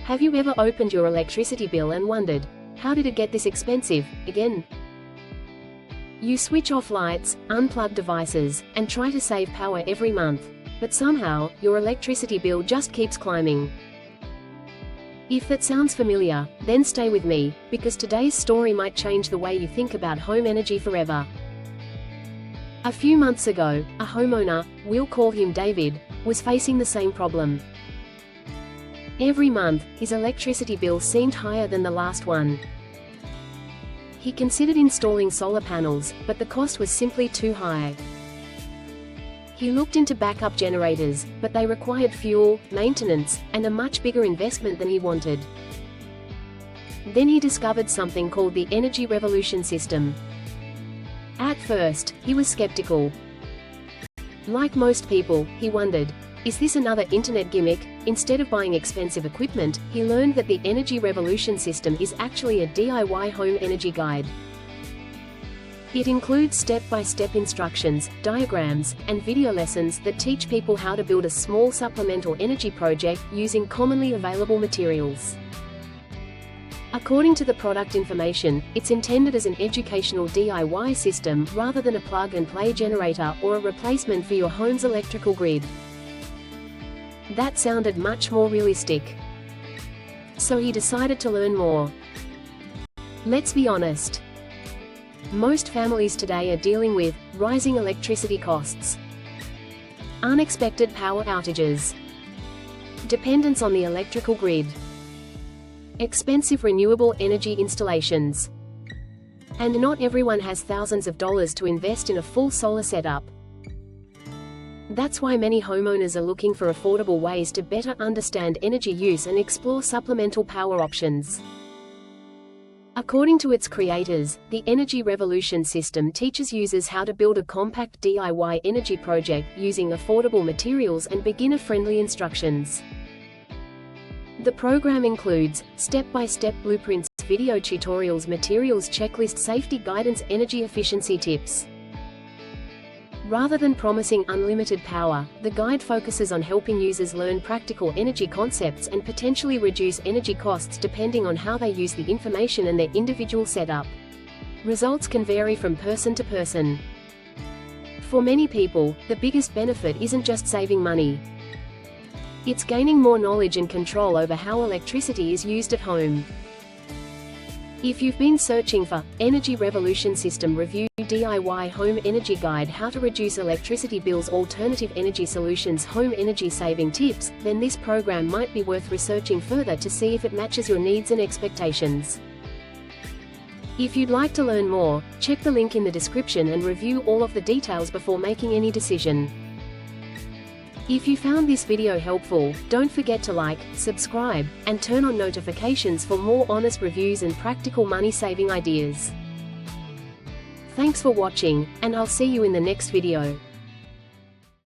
Have you ever opened your electricity bill and wondered, how did it get this expensive, again? You switch off lights, unplug devices, and try to save power every month, but somehow, your electricity bill just keeps climbing. If that sounds familiar, then stay with me, because today's story might change the way you think about home energy forever. A few months ago, a homeowner, we'll call him David, was facing the same problem. Every month, his electricity bill seemed higher than the last one. He considered installing solar panels, but the cost was simply too high. He looked into backup generators, but they required fuel, maintenance, and a much bigger investment than he wanted. Then he discovered something called the Energy Revolution system. At first, he was skeptical. Like most people, he wondered, is this another internet gimmick? Instead of buying expensive equipment, he learned that the Energy Revolution system is actually a DIY home energy guide. It includes step-by-step instructions, diagrams, and video lessons that teach people how to build a small supplemental energy project using commonly available materials. According to the product information, it's intended as an educational DIY system rather than a plug-and-play generator or a replacement for your home's electrical grid. That sounded much more realistic. So he decided to learn more. Let's be honest. Most families today are dealing with rising electricity costs, unexpected power outages, dependence on the electrical grid, expensive renewable energy installations. And not everyone has thousands of dollars to invest in a full solar setup. That's why many homeowners are looking for affordable ways to better understand energy use and explore supplemental power options. According to its creators, the Energy Revolution system teaches users how to build a compact DIY energy project using affordable materials and beginner-friendly instructions. The program includes step-by-step blueprints, video tutorials, materials checklist, safety guidance, energy efficiency tips. Rather than promising unlimited power, the guide focuses on helping users learn practical energy concepts and potentially reduce energy costs depending on how they use the information and their individual setup. Results can vary from person to person. For many people, the biggest benefit isn't just saving money. It's gaining more knowledge and control over how electricity is used at home. If you've been searching for Energy Revolution System Review DIY Home Energy Guide, How to Reduce Electricity Bills, Alternative Energy Solutions, Home Energy Saving Tips, then this program might be worth researching further to see if it matches your needs and expectations. If you'd like to learn more, check the link in the description and review all of the details before making any decision. If you found this video helpful, don't forget to like, subscribe, and turn on notifications for more honest reviews and practical money-saving ideas. Thanks for watching, and I'll see you in the next video.